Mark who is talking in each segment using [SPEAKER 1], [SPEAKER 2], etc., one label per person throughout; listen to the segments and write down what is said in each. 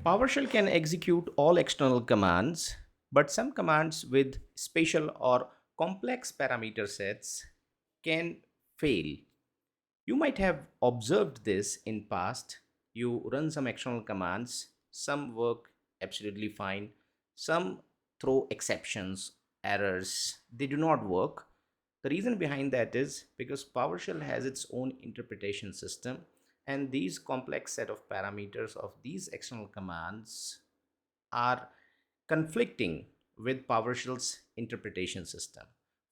[SPEAKER 1] PowerShell can execute all external commands, but some commands with special or complex parameter sets can fail. You might have observed this in past. You run some external commands, some work absolutely fine, some throw exceptions, errors, they do not work. The reason behind that is because PowerShell has its own interpretation system, and these complex set of parameters of these external commands are conflicting with PowerShell's interpretation system.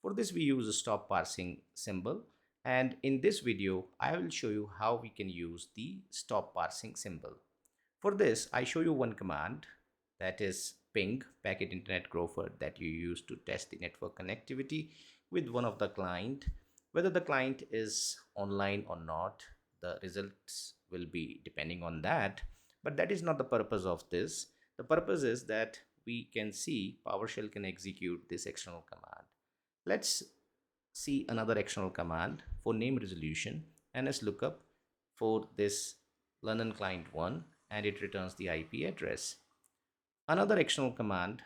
[SPEAKER 1] For this, we use a stop parsing symbol, and in this video I will show you how we can use the stop parsing symbol. For this, I show you one command, that is ping packet internet gopher, that you use to test the network connectivity with one of the client. Whether the client is online or not, the results will be depending on that, but that is not the purpose of this. The purpose is that we can see PowerShell can execute this external command. Let's see another external command for name resolution, nslookup for this learn client 1, and it returns the IP address. Another external command,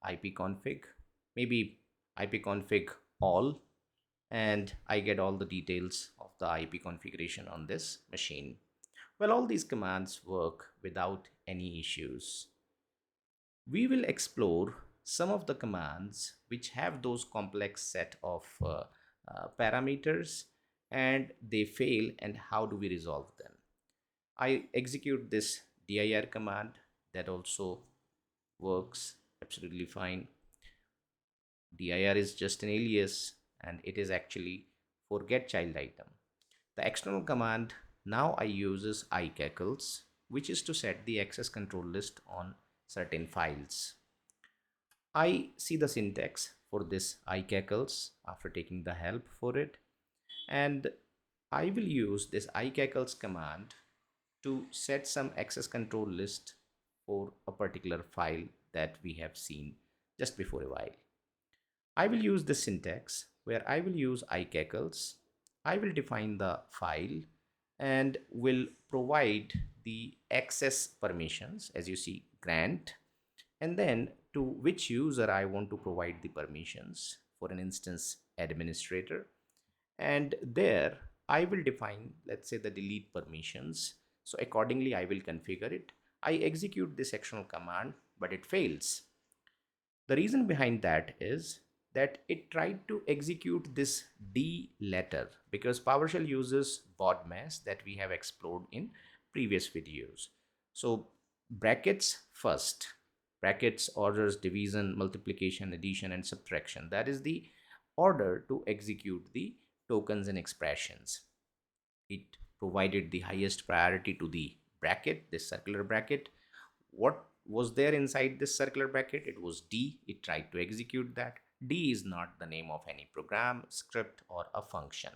[SPEAKER 1] ipconfig, maybe ipconfig all, and I get all the details of the IP configuration on this machine. Well, all these commands work without any issues. We will explore some of the commands which have those complex set of parameters and they fail, and how do we resolve them. I execute this dir command, that also works absolutely fine. Dir is just an alias and it is actually for get child item. The external command now I uses icacls, which is to set the access control list on certain files. I see the syntax for this icacls after taking the help for it, and I will use this icacls command to set some access control list for a particular file that we have seen just before a while. I will use this syntax where I will use icacls. I will define the file and will provide the access permissions, as you see, grant, and then to which user I want to provide the permissions, for an instance administrator, and there I will define, let's say, the delete permissions. So accordingly I will configure it. I execute this external command, but it fails. The reason behind that is that it tried to execute this D letter, because PowerShell uses BODMAS that we have explored in previous videos. So brackets first, brackets orders division, multiplication, addition, and subtraction. That is the order to execute the tokens and expressions. It provided the highest priority to the bracket, this circular bracket. What was there inside this circular bracket? It was D. It tried to execute that. D is not the name of any program, script, or a function.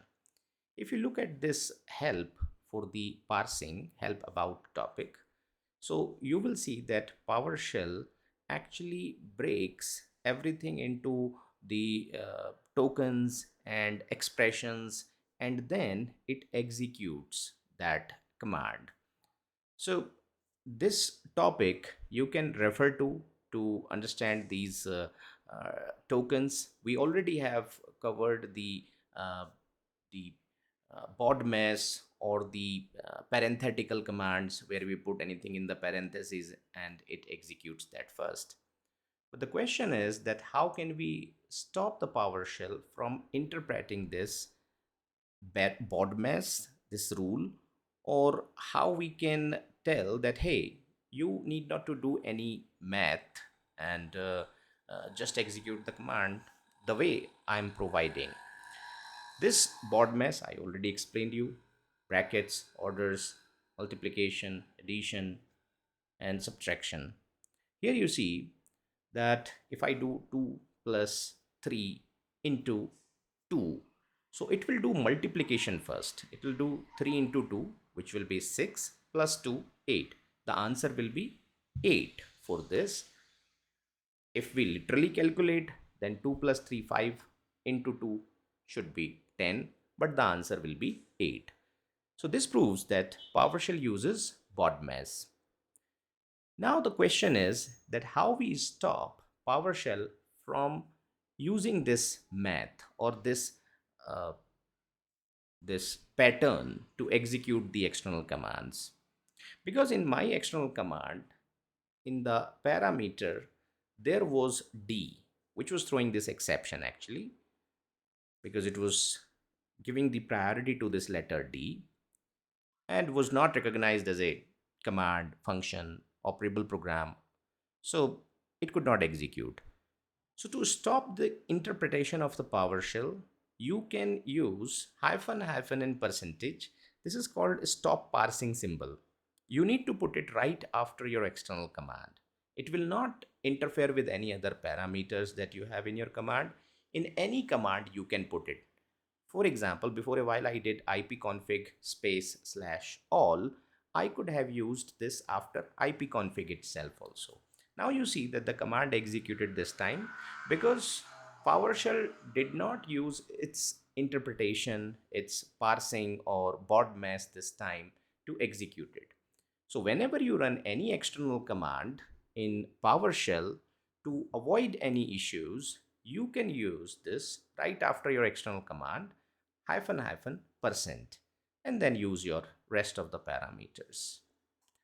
[SPEAKER 1] If you look at this help for the parsing, help about topic, so you will see that PowerShell actually breaks everything into the tokens and expressions, and then it executes that command. So this topic you can refer to understand these tokens. We already have covered uh, the BODMAS, or the parenthetical commands, where we put anything in the parentheses and it executes that first. But the question is that how can we stop the PowerShell from interpreting this BODMAS, this rule, or how we can tell that, hey, you need not to do any math and just execute the command the way I'm providing. This BODMAS I already explained you: brackets, orders, multiplication, addition, and subtraction. Here you see that if I do 2 plus 3 into 2, so it will do multiplication first. It will do 3 into 2, which will be 6, plus 2, 8. The answer will be 8 for this. If we literally calculate, then 2 plus 3, 5, into 2 should be 10, but the answer will be 8. So this proves that PowerShell uses BODMAS. Now the question is that how we stop PowerShell from using this math or uh, this pattern to execute the external commands. Because in my external command, in the parameter, there was D, which was throwing this exception actually, because it was giving the priority to this letter D and was not recognized as a command, function, operable program. So it could not execute. So to stop the interpretation of the PowerShell, you can use hyphen hyphen and percentage. This is called stop parsing symbol. You need to put it right after your external command. It will not interfere with any other parameters that you have in your command. In any command, you can put it. For example, before a while I did ipconfig space slash all. I could have used this after ipconfig itself also. Now you see that the command executed this time because PowerShell did not use its interpretation, its parsing or BODMAS this time to execute it. So whenever you run any external command in PowerShell to avoid any issues, you can use this right after your external command hyphen hyphen percent and then use your rest of the parameters.